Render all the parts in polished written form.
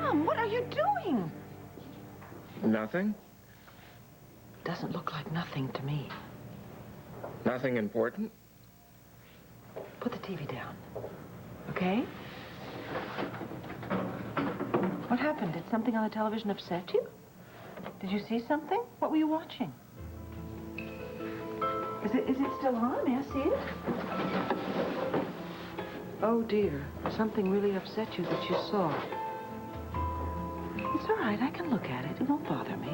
Tom, what are you doing? Nothing? Doesn't look like nothing to me. Nothing important? Put the TV down, okay? What happened? Did something on the television upset you? Did you see something? What were you watching? Is it still on? May I see it? Oh, dear. Something really upset you that you saw. It's all right. I can look at it. It won't bother me.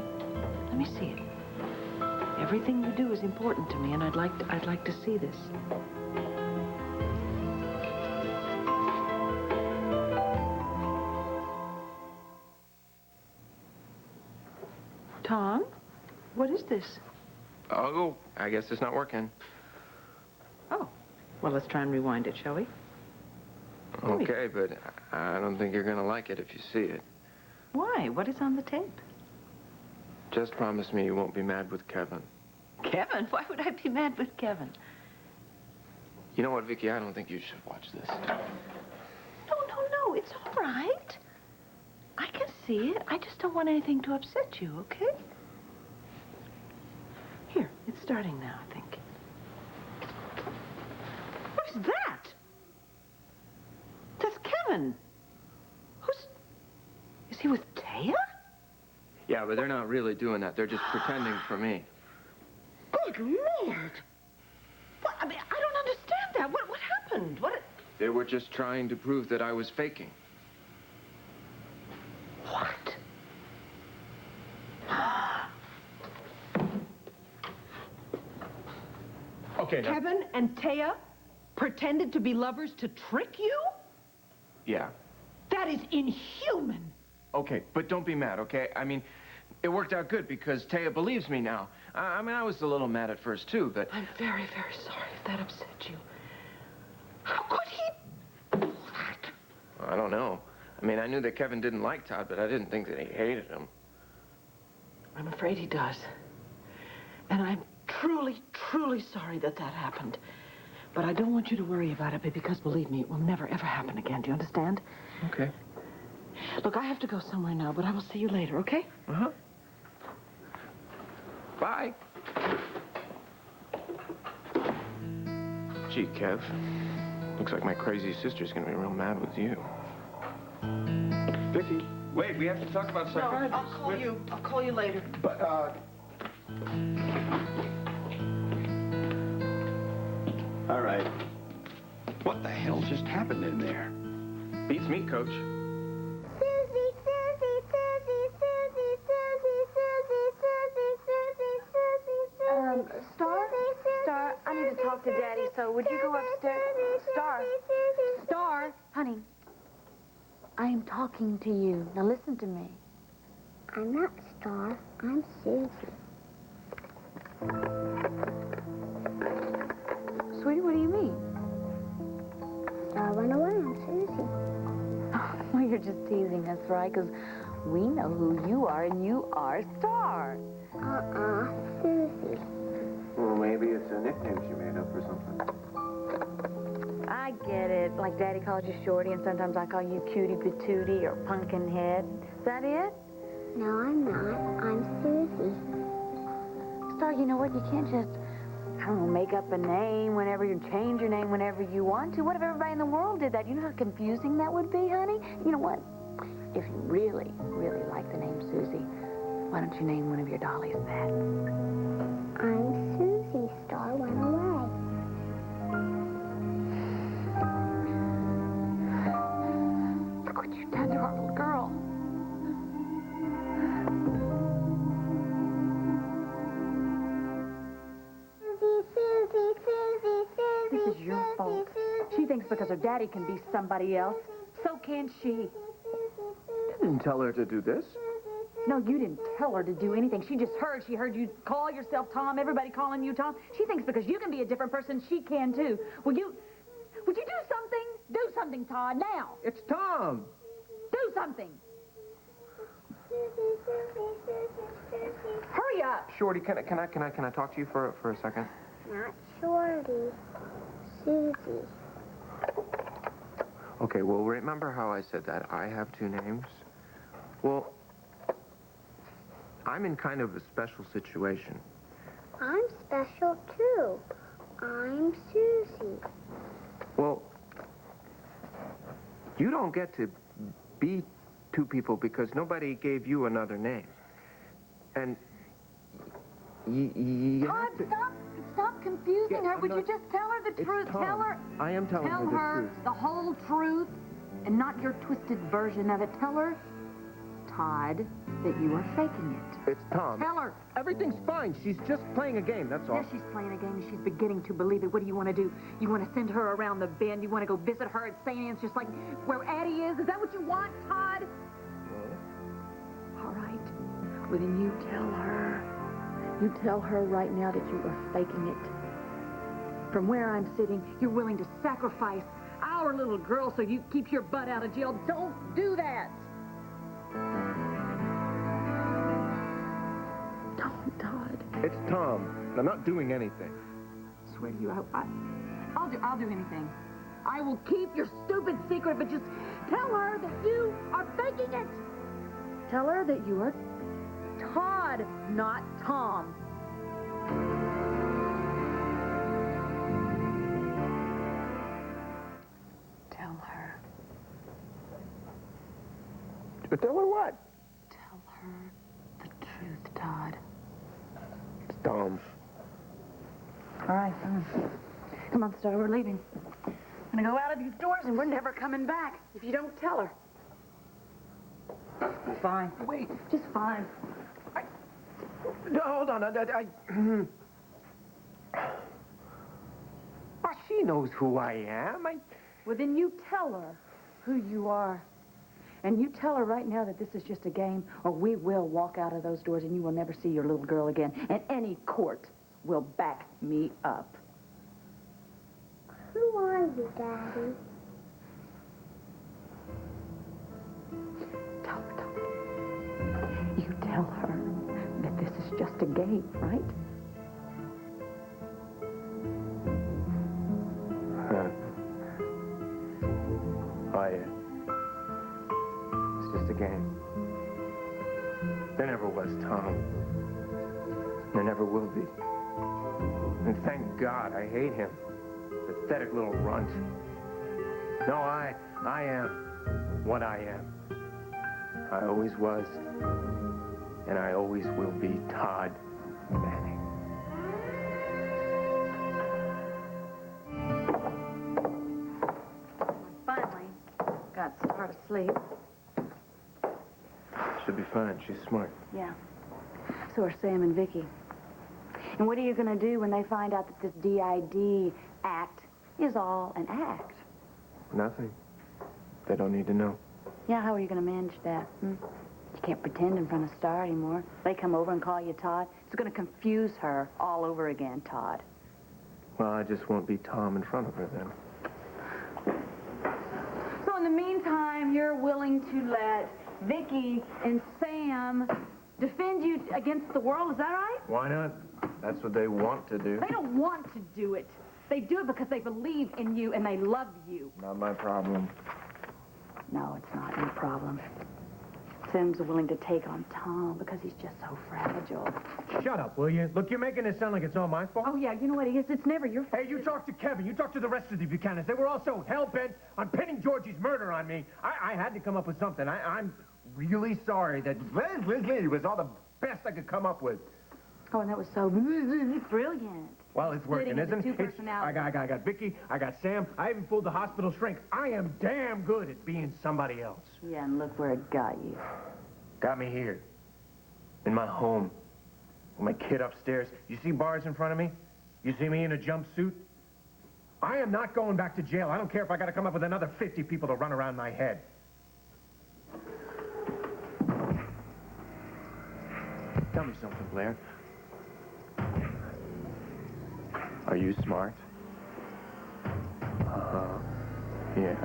Let me see it. Everything you do is important to me, and I'd like to see this. Tom, what is this? Oh, I guess it's not working. Oh, well, let's try and rewind it, shall we? Okay, but I don't think you're going to like it if you see it. Why? What is on the tape? Just promise me you won't be mad with Kevin. Kevin? Why would I be mad with Kevin? You know what, Vicki? I don't think you should watch this. No, it's all right. I can see it. I just don't want anything to upset you, okay? Here, it's starting now, I think. What is that? That's Kevin. Is he with Taya? Yeah, but they're not really doing that. They're just pretending for me. Good Lord. What? I mean, I don't understand that. What happened? They were just trying to prove that I was faking. What? Okay, now... Kevin and Taya pretended to be lovers to trick you? Yeah. That is inhuman. Okay, but don't be mad, okay? I mean, it worked out good because Taya believes me now. I mean, I was a little mad at first, too, but... I'm very, very sorry if that upset you. How could he do that? I don't know. I mean, I knew that Kevin didn't like Todd, but I didn't think that he hated him. I'm afraid he does. And I'm truly, truly sorry that happened. But I don't want you to worry about it, because believe me, it will never, ever happen again. Do you understand? Okay. Look, I have to go somewhere now, but I will see you later, okay? Uh-huh. Bye. Gee, Kev. Looks like my crazy sister's gonna be real mad with you. Vicki, wait, we have to talk about something. No, I'll call you. I'll call you later. But, All right. What the hell just happened in there? beats me, Coach. Star, I need to talk to Daddy, so would you go upstairs? Star, honey, I am talking to you. Now listen to me. I'm not Star, I'm Susie. Sweetie, what do you mean? Star went away, I'm Susie. Oh, well, you're just teasing us, right? Because we know who you are, and you are Star. Susie. Well, maybe it's a nickname she made up or something. I get it. Like Daddy calls you Shorty, and sometimes I call you Cutie Patootie or Pumpkinhead. Is that it? No, I'm not. I'm Susie. Star, you know what? You can't just, I don't know, make up a name whenever you change your name whenever you want to. What if everybody in the world did that? You know how confusing that would be, honey? You know what? If you really, really like the name Susie, why don't you name one of your dollies that? I'm Susie. Star went away. Look what you've done to our little girl. This is your fault. She thinks because her daddy can be somebody else, so can she. I didn't tell her to do this. No, you didn't tell her to do anything. She just heard. She heard you call yourself Tom, everybody calling you Tom. She thinks because you can be a different person, she can too. Would you do something? Do something, Todd, now. It's Tom. Do something. Hurry up. Shorty, can I talk to you for a second? Not Shorty. Susie. Okay, well, remember how I said that I have two names? Well, I'm in kind of a special situation. I'm special too. I'm Susie. Well, you don't get to be two people because nobody gave you another name. And you Todd, have to... stop confusing Yeah, her. I'm Would you not- just tell her the It's truth? Tom. Tell her. I am telling Tell her the her truth. the whole truth and not your twisted version of it. Tell her, Todd, that you are faking it. It's Tom. Tell her. Everything's fine. She's just playing a game, that's all. Yes, she's playing a game and she's beginning to believe it. What do you want to do? You want to send her around the bend? You want to go visit her at St. Anne's just like where Addie is? Is that what you want, Todd? All right. Well, then you tell her. You tell her right now that you are faking it. From where I'm sitting, you're willing to sacrifice our little girl so you keep your butt out of jail. Don't do that. Don't, Todd. It's Tom. I'm not doing anything. I swear to you, I'll do anything. I will keep your stupid secret, but just tell her that you are faking it. Tell her that you are Todd, not Tom. Tell her. Tell her what? Tell her the truth, Todd. It's Tom. All right, fine. Come on, Star, we're leaving. I'm gonna go out of these doors and we're never coming back if you don't tell her. Fine. Wait. Just fine. No, hold on. Well, she knows who I am. Well, then you tell her who you are. And you tell her right now that this is just a game, or we will walk out of those doors and you will never see your little girl again. And any court will back me up. Who are you, Daddy? Tell her, Todd. You tell her that this is just a game, right? Oh, yeah. It's just a game. There never was Tom. There never will be. And thank God I hate him. Pathetic little runt. No, I am what I am. I always was, and I always will be Todd Manning. Finally, got Star to sleep. She'll be fine. She's smart. Yeah. So are Sam and Vicky. And what are you going to do when they find out that this DID act is all an act? Nothing. They don't need to know. Yeah, how are you going to manage that? You can't pretend in front of Star anymore. They come over and call you Todd. It's going to confuse her all over again, Todd. Well, I just won't be Tom in front of her then. So in the meantime, you're willing to let Vicky and Sam defend you against the world, is that right? Why not? That's what they want to do. They don't want to do it. They do it because they believe in you and they love you. Not my problem. No, it's not your problem. Sam's willing to take on Tom because he's just so fragile. Shut up, will you? Look, you're making it sound like it's all my fault. Oh, yeah, you know what it is? It's never your fault. Hey, you talk to Kevin. You talk to the rest of the Buchanans. They were all so hell-bent on pinning Georgie's murder on me. I had to come up with something. I'm really sorry that it was all the best I could come up with. Oh, and that was so brilliant. Well, it's working, Splitting isn't into it? two personalities. I got Vicky, I got Sam. I even fooled the hospital shrink. I am damn good at being somebody else. Yeah, and look where it got you. Got me here. In my home. With my kid upstairs. You see bars in front of me? You see me in a jumpsuit? I am not going back to jail. I don't care if I got to come up with another 50 people to run around my head. Tell me something, Blair. Are you smart? Uh-huh. Yeah.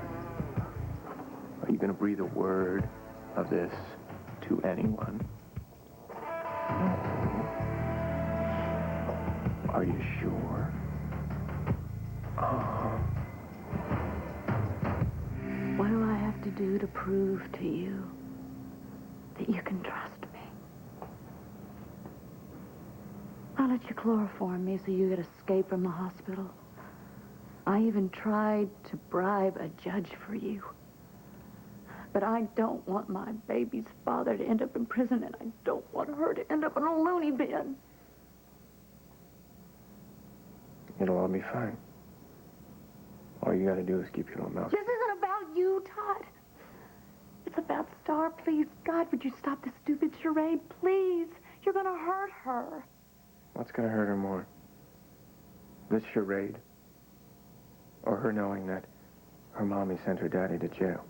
Are you gonna breathe a word of this to anyone? Are you sure? Uh-huh. What do I have to do to prove to you that you can trust me. I let you chloroform me so you could escape from the hospital. I even tried to bribe a judge for you. But I don't want my baby's father to end up in prison, and I don't want her to end up in a loony bin. It'll all be fine. All you gotta do is keep your little mouth. This isn't about you, Todd. It's about Star. Please, God, would you stop this stupid charade? Please. You're gonna hurt her. What's gonna hurt her more? This charade? Or her knowing that her mommy sent her daddy to jail?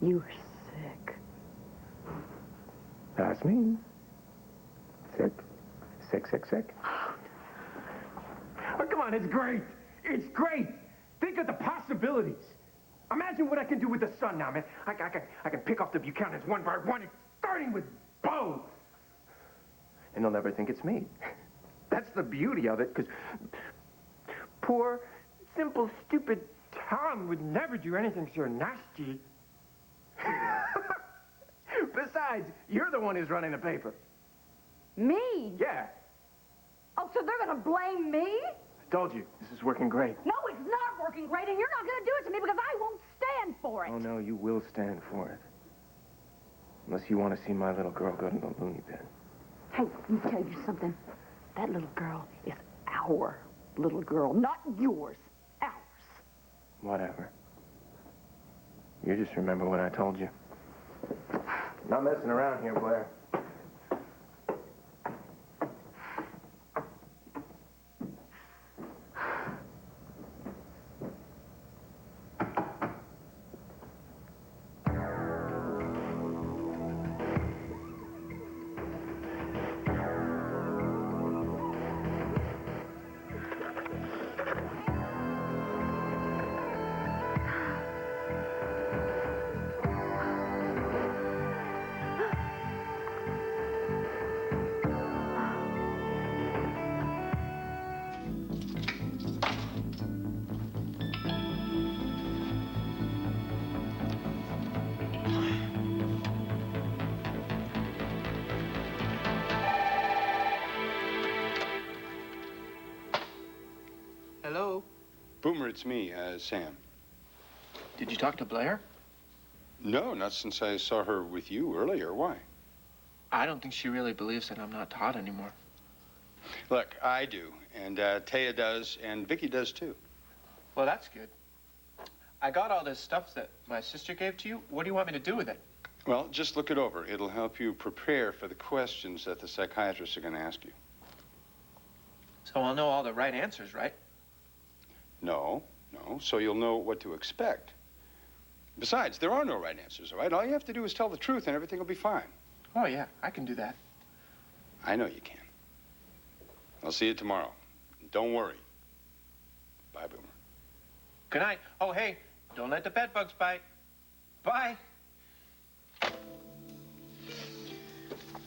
You are sick. That's me. Sick. Sick, sick, sick. Oh, come on, it's great. It's great. Think of the possibilities. Imagine what I can do with the sun now, man. I can pick off the Buchanans one by one, starting with Bo. And they'll never think it's me. That's the beauty of it, because poor, simple, stupid Tom would never do anything so nasty. Besides, you're the one who's running the paper. Me? Yeah, Oh, so they're gonna blame me? I told you, this is working great. No, it's not working great, and you're not gonna do it to me because I won't stand for it. Oh, no, you will stand for it. Unless you want to see my little girl go to the loony bin. Hey, let me tell you something. That little girl is our little girl, not yours. Ours. Whatever. You just remember what I told you. Not messing around here, Blair. Hello? Boomer, it's me, Sam. Did you talk to Blair? No, not since I saw her with you earlier. Why? I don't think she really believes that I'm not Todd anymore. Look, I do, and Taya does, and Vicky does too. Well, that's good. I got all this stuff that my sister gave to you. What do you want me to do with it? Well, just look it over. It'll help you prepare for the questions that the psychiatrists are going to ask you. So I'll know all the right answers, right? No, so you'll know what to expect. Besides, there are no right answers, all right? All you have to do is tell the truth and everything will be fine. Oh, yeah, I can do that. I know you can. I'll see you tomorrow. Don't worry. Bye, Boomer. Good night. Oh, hey, don't let the bed bugs bite. Bye.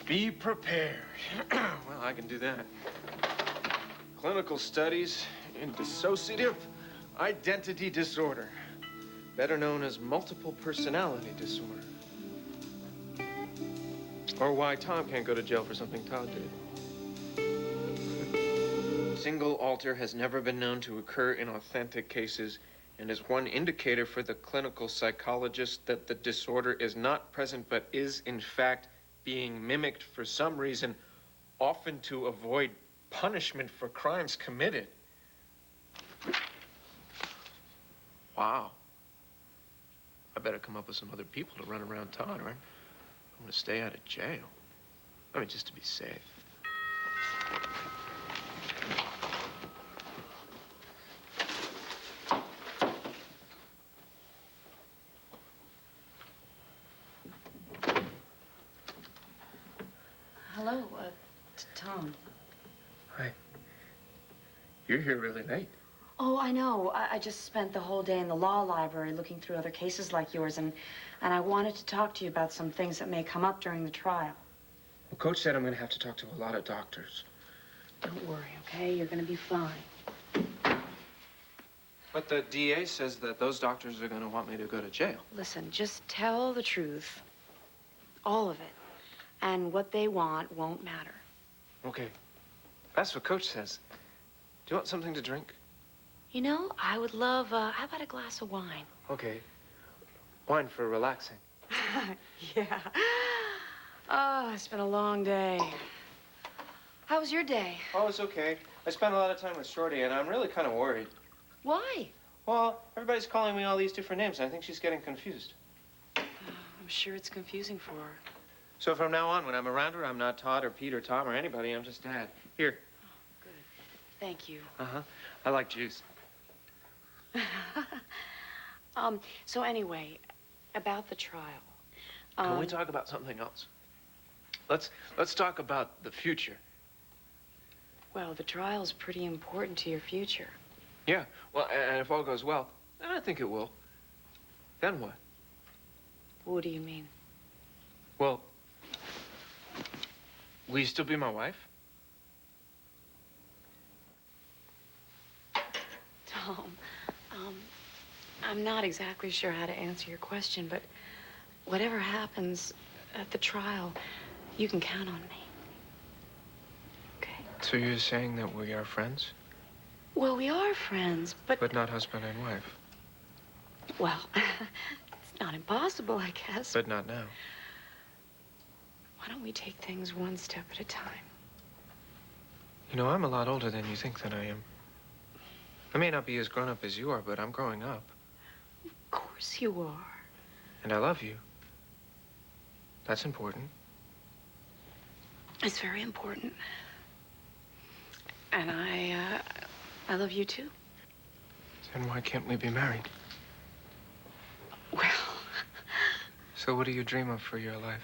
Be prepared. Well, I can do that. Clinical studies in dissociative identity disorder, better known as multiple personality disorder. Or why Tom can't go to jail for something Todd did. Single alter has never been known to occur in authentic cases and is one indicator for the clinical psychologist that the disorder is not present but is, in fact, being mimicked for some reason, often to avoid punishment for crimes committed. Wow. I better come up with some other people to run around Todd, right? I'm gonna stay out of jail. I mean, just to be safe. Hello, Tom. Hi. You're here really late. Oh, I know. I just spent the whole day in the law library looking through other cases like yours, and I wanted to talk to you about some things that may come up during the trial. Well, Coach said I'm gonna have to talk to a lot of doctors. Don't worry, okay? You're gonna be fine. But the DA says that those doctors are gonna want me to go to jail. Listen, just tell the truth. All of it. And what they want won't matter. Okay. That's what Coach says. Do you want something to drink? You know, I would love, how about a glass of wine? Okay. Wine for relaxing. Yeah. Oh, it's been a long day. How was your day? Oh, it's okay. I spent a lot of time with Shorty, and I'm really kind of worried. Why? Well, everybody's calling me all these different names, and I think she's getting confused. I'm sure it's confusing for her. So from now on, when I'm around her, I'm not Todd or Pete or Tom or anybody. I'm just Dad. Here. Good. Thank you. Uh-huh. I like juice. So anyway, about the trial. Can we talk about something else? Let's talk about the future. Well, the trial's pretty important to your future. Yeah. Well, and if all goes well, and I think it will, then what? What do you mean? Well, will you still be my wife? Tom, I'm not exactly sure how to answer your question, but whatever happens at the trial, you can count on me. Okay? So you're saying that we are friends? Well, we are friends, But not husband and wife. well, it's not impossible, I guess. But not now. Why don't we take things one step at a time? You know, I'm a lot older than you think that I am. I may not be as grown up as you are, but I'm growing up. Of course you are. And I love you. That's important. It's very important. And I love you too. Then why can't we be married? Well, So what do you dream of for your life?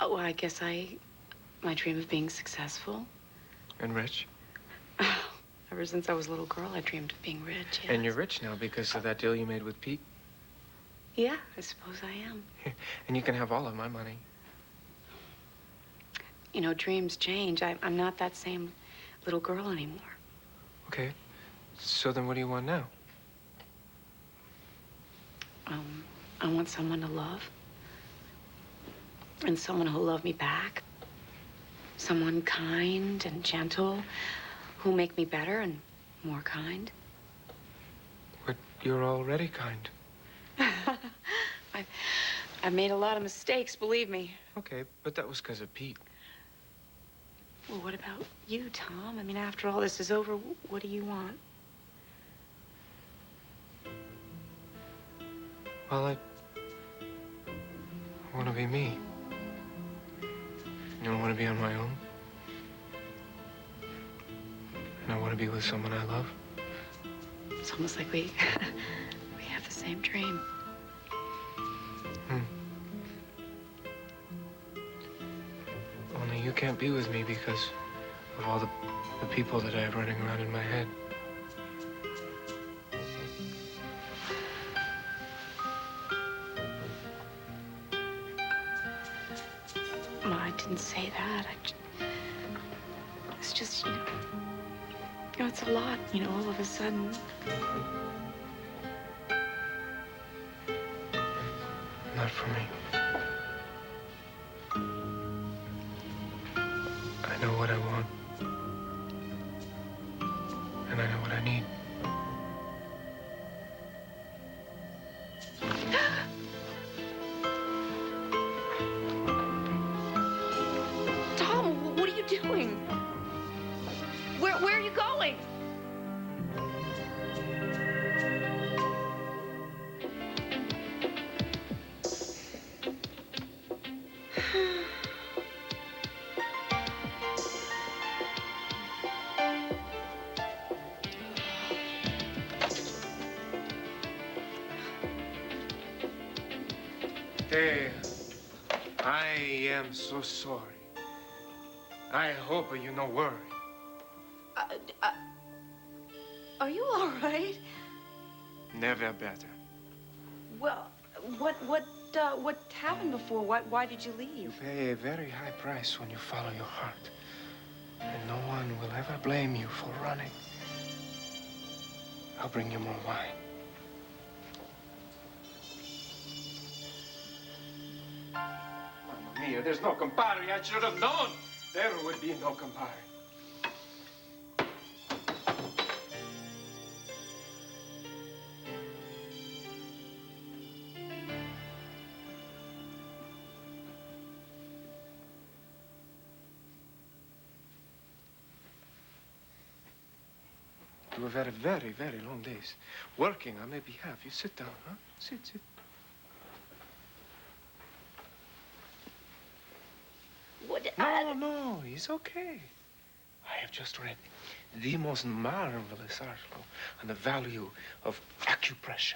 oh, I guess my dream of being successful. And rich? Ever since I was a little girl, I dreamed of being rich, yes. And you're rich now because of that deal you made with Pete? Yeah, I suppose I am. And you can have all of my money. You know, dreams change. I'm not that same little girl anymore. Okay. So then what do you want now? I want someone to love. And someone who'll love me back. Someone kind and gentle who'll make me better and more kind. But you're already kind. I've made a lot of mistakes, believe me. Okay, but that was because of Pete. Well, what about you, Tom? I mean, after all this is over, what do you want? Well, I want to be me. I want to be on my own. And I want to be with someone I love. It's almost like we have the same dream. Only you can't be with me because of all the people that I have running around in my head. No, I didn't say that. It's just, you know, it's a lot, you know, all of a sudden. Not for me. I know what I want. And I know what I need. Tom, what are you doing? Where are you going? Hey, I am so sorry. I hope you no worry. Are you all right? Never better. Well, what happened before? Why did you leave? You pay a very high price when you follow your heart. And no one will ever blame you for running. I'll bring you more wine. here. There's no compadre. I should have known. There would be no compadre. You have had very, very long days working on my behalf. You sit down, huh? Sit. No, it's okay. I have just read the most marvelous article on the value of acupressure.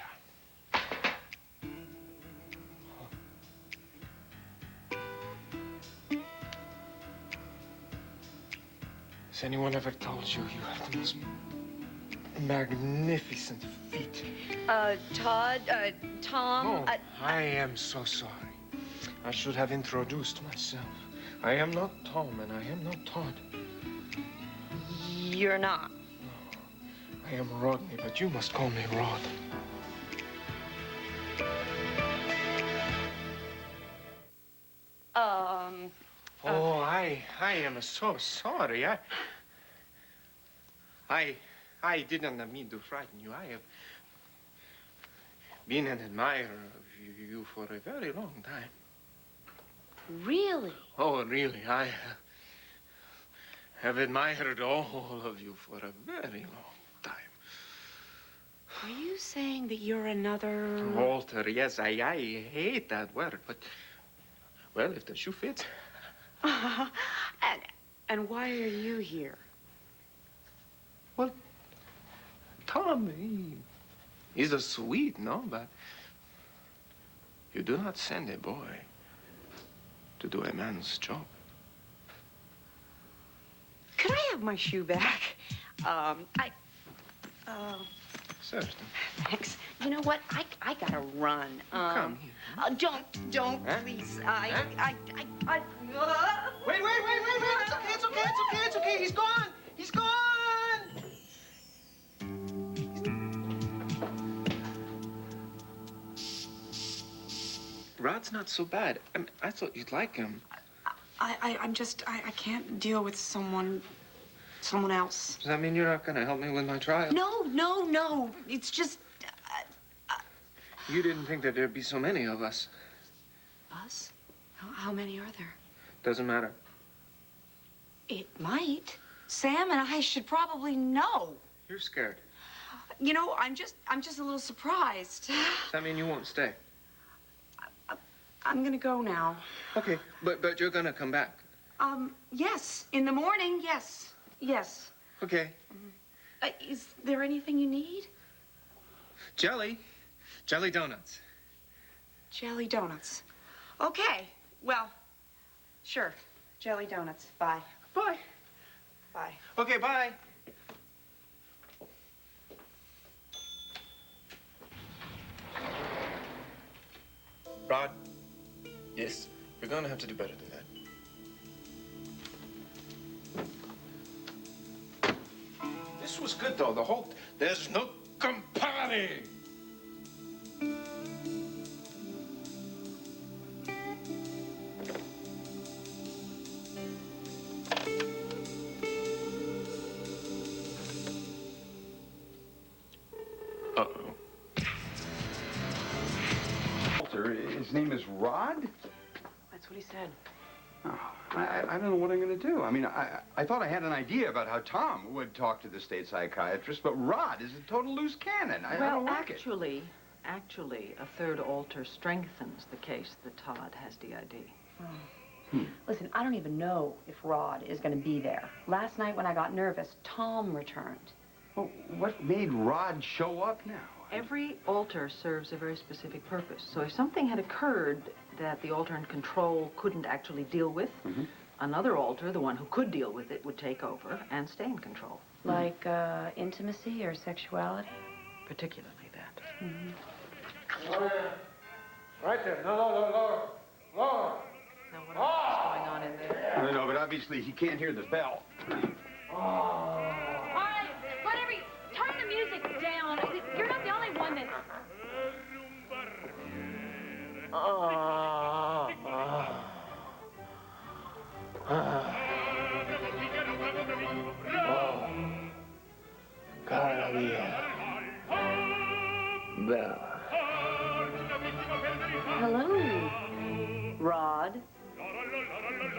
Has anyone ever told you you have the most magnificent feet? Todd, Tom... Oh, I am so sorry. I should have introduced myself. I am not Tom, and I am not Todd. You're not. No, I am Rodney, but you must call me Rod. Oh, I am so sorry. I didn't mean to frighten you. I have been an admirer of you for a very long time. Really? Oh, really, I have admired all of you for a very long time. Are you saying that you're another... Walter, yes, I hate that word, but, well, if the shoe fits. And why are you here? Well, Tom, he's a sweet, no? But you do not send a boy to do a man's job. Could I have my shoe back? Certainly. Thanks. You know what? I gotta run. Come here. Don't, Huh? please. Wait. It's okay. He's gone. Rod's not so bad. I thought you'd like him. I can't deal with someone else. Does that mean you're not gonna help me with my trial? No. It's just... You didn't think that there'd be so many of us. Us? How many are there? Doesn't matter. It might. Sam and I should probably know. You're scared. You know, I'm just a little surprised. Does that mean you won't stay? I'm gonna go now. Okay, but you're gonna come back. Yes. In the morning, yes. Okay. Is there anything you need? Jelly donuts. Jelly donuts. Okay. Well, sure. Jelly donuts. Bye. Bye. Bye. Okay, bye. Rod, yes, you're gonna have to do better than that. This was good, though. There's no compadre. Uh-oh. Walter, his name is Rod? That's what he said. Oh, I don't know what I'm going to do. I mean, I thought I had an idea about how Tom would talk to the state psychiatrist, but Rod is a total loose cannon. I don't like it. Actually, a third alter strengthens the case that Todd has DID. Listen, I don't even know if Rod is going to be there. Last night when I got nervous, Tom returned. Well, what made Rod show up now? Every alter serves a very specific purpose. So if something had occurred that the alter in control couldn't actually deal with, another alter, the one who could deal with it, would take over and stay in control. Like intimacy or sexuality? Particularly that. Right there. No. Now, what is going on in there? I don't know, but obviously he can't hear the bell. All right, whatever. Turn the music down. You're not the only one that's... Bella. Hello, Rod.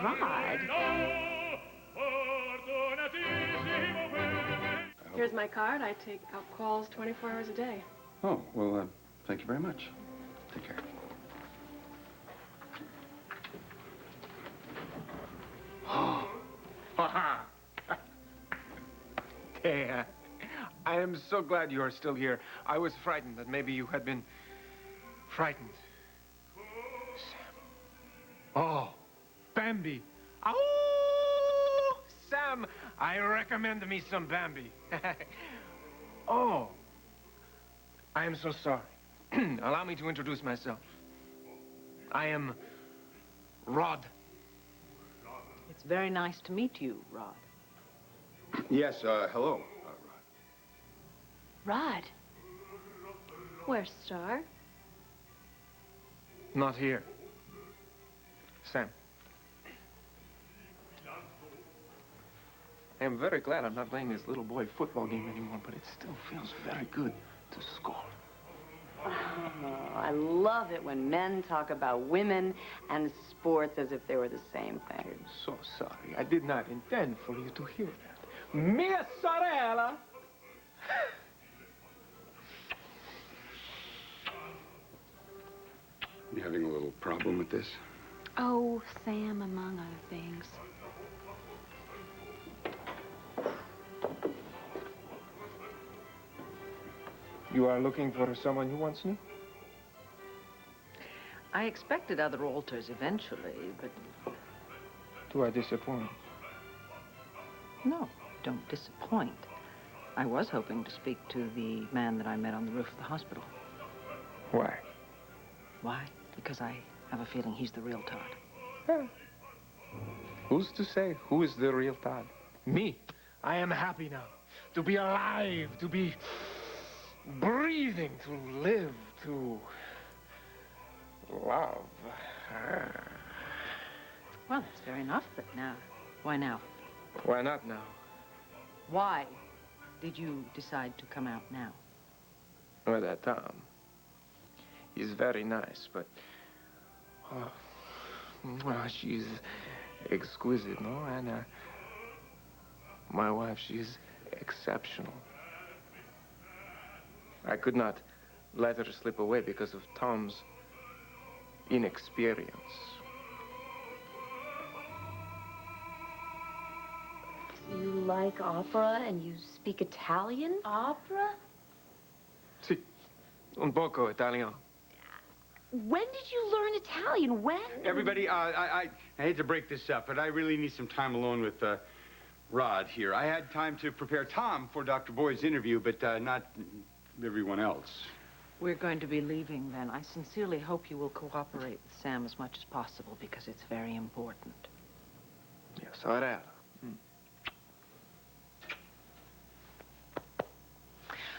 Rod? Here's my card. I take out calls 24 hours a day. Oh, well, thank you very much. Take care. Hey, I am so glad you are still here. I was frightened that maybe you had been frightened. Sam. Oh, Bambi. Oh, Sam, I recommend me some Bambi. Oh, I am so sorry. Allow me to introduce myself. I am Rod. It's very nice to meet you, Rod. Yes, hello, Rod. Rod. Where's Star? Not here. Sam. I am very glad I'm not playing this little boy football game anymore, but it still feels very good to score. Oh, I love it when men talk about women and sports as if they were the same thing. I'm so sorry. I did not intend for you to hear that. Mia sorella! You having a little problem with this? Oh, Sam, among other things. You are looking for someone you once knew? I expected other alters eventually, but Do I disappoint? no, don't disappoint. I was hoping to speak to the man that I met on the roof of the hospital. Why? Why? Because I have a feeling he's the real Todd. Huh. Who's to say who is the real Todd? Me. I am happy now. To be alive, to be breathing, to live, to love. Well, that's fair enough, but now, why now? Why not now? Why did you decide to come out now? Well, that Tom. He's very nice, but she's exquisite, no? And my wife, she's exceptional. I could not let her slip away because of Tom's inexperience. You like opera and you speak Italian? Opera? Sì, un poco italiano. When did you learn Italian? When? Everybody, I hate to break this up, but I really need some time alone with Rod here. I had time to prepare Tom for Dr. Boyd's interview, but not everyone else. We're going to be leaving then. I sincerely hope you will cooperate with Sam as much as possible because it's very important. Yes, sorella.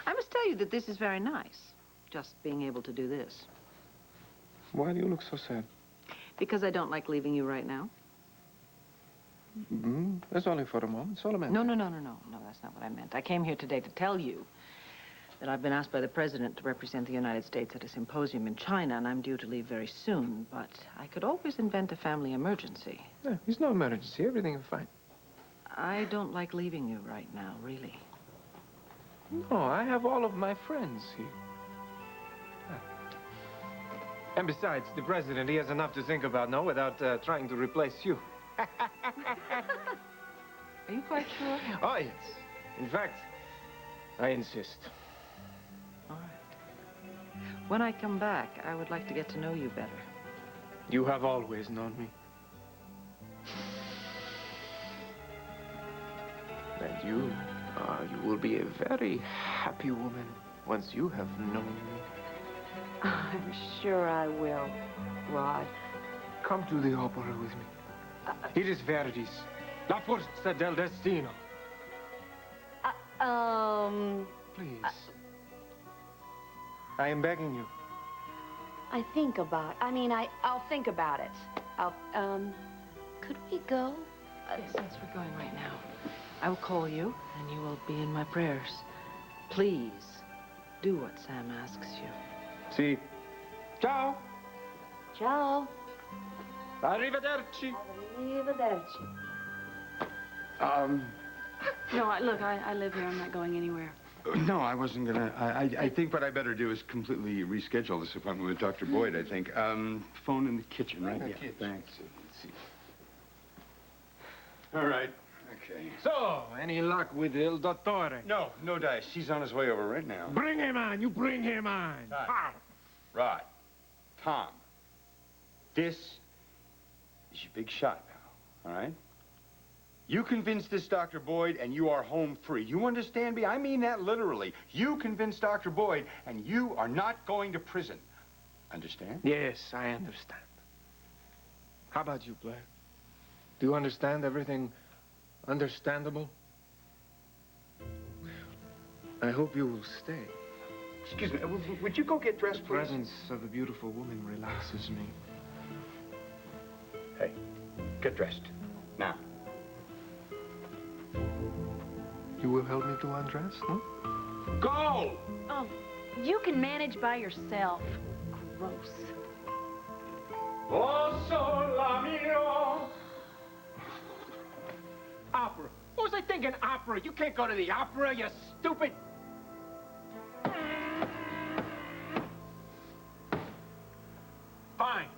I must tell you that this is very nice, just being able to do this. Why do you look so sad? Because I don't like leaving you right now. That's only for a moment. Solamente. No, that's not what I meant. I came here today to tell you that I've been asked by the president to represent the United States at a symposium in China, and I'm due to leave very soon, but I could always invent a family emergency. Yeah, there's no emergency. Everything is fine. I don't like leaving you right now, really. No, I have all of my friends here. And besides, the president, he has enough to think about now without trying to replace you. Are you quite sure? Oh, yes. In fact, I insist. All right. When I come back, I would like to get to know you better. You have always known me. And you will be a very happy woman once you have known me. I'm sure I will, Rod. Come to the opera with me. It is Verdi's La Forza del Destino. Please. I am begging you. I'll think about it. Could we go? Since we're going right now, I will call you, and you will be in my prayers. Please, Do what Sam asks you. See? Ciao. Ciao. Arrivederci. Arrivederci. Look, I live here. I'm not going anywhere. No, I wasn't gonna. I think what I better do is completely reschedule this appointment with Dr. Boyd, I think. Phone in the kitchen, right? Yeah, thanks. Let's see. All right. Okay. So, any luck with Il Dottore? No, no dice. He's on his way over right now. Bring him on. You bring him on. Todd. Ah. Rod. Tom. This is your big shot, pal. All right? You convince this Dr. Boyd, and you are home free. You understand me? I mean that literally. You convince Dr. Boyd, and you are not going to prison. Understand? Yes, I understand. How about you, Blair? Do you understand everything understandable? I hope you will stay. Excuse me, would you go get dressed, The please? presence of a beautiful woman relaxes me. Hey, get dressed. Now. You will help me to undress, no? Go! Oh, you can manage by yourself. Gross. Oh, sole mio. Opera. What was I thinking, opera? You can't go to the opera, you stupid... Fine.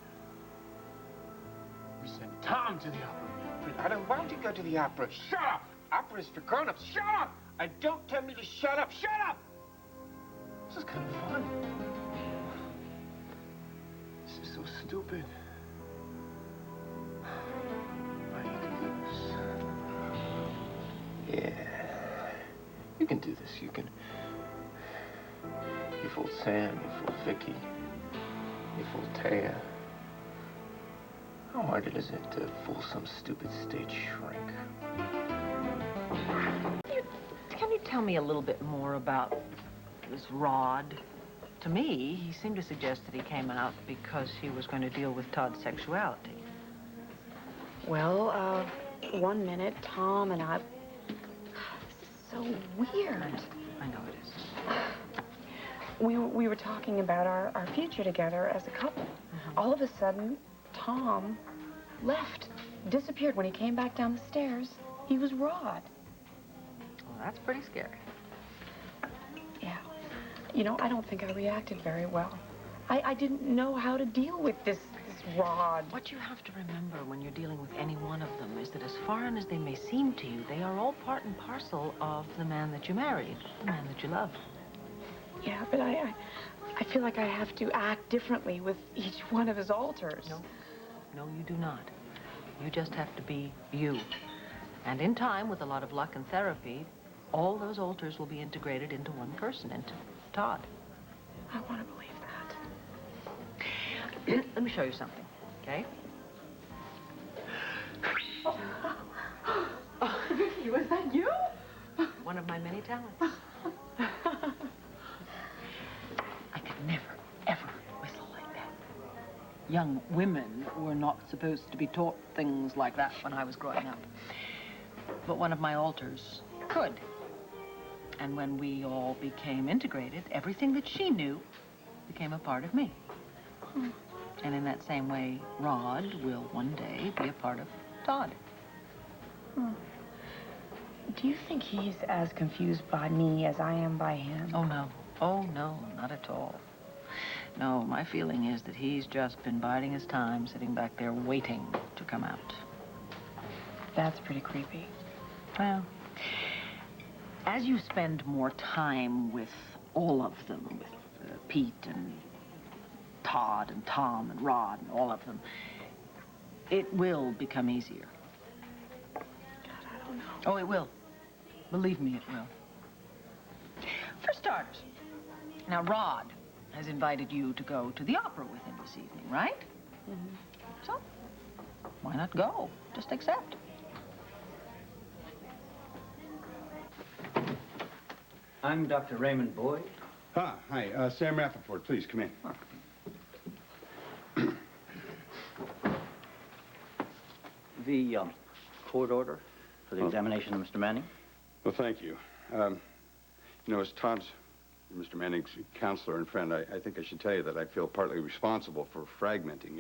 We send Tom to the opera. Why don't you go to the opera? Shut up! Opera's for grown-ups. Shut up! And don't tell me to shut up. Shut up! This is kind of fun. This is so stupid. I can do this. Yeah. You can do this. You can... You fooled Sam. You fooled Vicky. You fooled Taya. How hard is it to fool some stupid stage shrink? Can you tell me a little bit more about this Rod? To me, he seemed to suggest that he came out because he was going to deal with Todd's sexuality. Well, one minute, Tom and I... This is so weird. I know it is. We were talking about our future together as a couple. All of a sudden, Tom left, disappeared. When he came back down the stairs, he was Rod. Well, that's pretty scary. Yeah. You know, I don't think I reacted very well. I didn't know how to deal with this Rod. What you have to remember when you're dealing with any one of them is that as foreign as they may seem to you, they are all part and parcel of the man that you married, the man that you love. Yeah, but I feel like I have to act differently with each one of his alters. No, you do not. You just have to be you. And in time, with a lot of luck and therapy, all those alters will be integrated into one person, into Todd. I want to believe that. Let me show you something, okay? Vicky, was that you? One of my many talents. I could never, ever whistle like that. Young women were not supposed to be taught things like that when I was growing up. But one of my alters could. And when we all became integrated, everything that she knew became a part of me. And in that same way, Rod will one day be a part of Todd. Do you think he's as confused by me as I am by him? Oh, no. Oh, no, not at all. No, my feeling is that he's just been biding his time, sitting back there waiting to come out. That's pretty creepy. Well, as you spend more time with all of them, with Pete and Todd and Tom and Rod and all of them, it will become easier. God, I don't know. Oh, it will. Believe me, it will. For starters, now Rod has invited you to go to the opera with him this evening, right? Mm-hmm. So, why not go? Just accept. I'm Dr. Raymond Boyd. Hi, Sam Rappaport, please come in. The court order for the examination of Mr. Manning. Well, thank you. You know, as Todd's Mr. Manning's counselor and friend, I think I should tell you that I feel partly responsible for fragmenting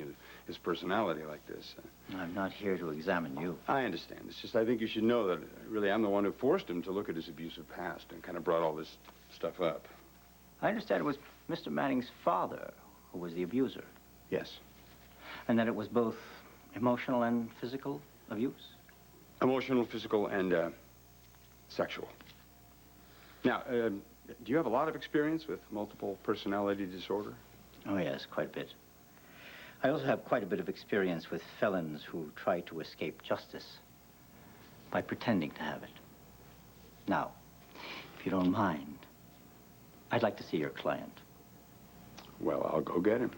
his personality like this. I'm not here to examine you. I understand. It's just I think you should know that really I'm the one who forced him to look at his abusive past and kind of brought all this stuff up. I understand it was Mr. Manning's father who was the abuser. Yes. And that it was both emotional and physical abuse? Emotional, physical, and sexual. Now, do you have a lot of experience with multiple personality disorder? Oh, yes, quite a bit. I also have quite a bit of experience with felons who try to escape justice by pretending to have it. Now, if you don't mind, I'd like to see your client. Well, I'll go get him.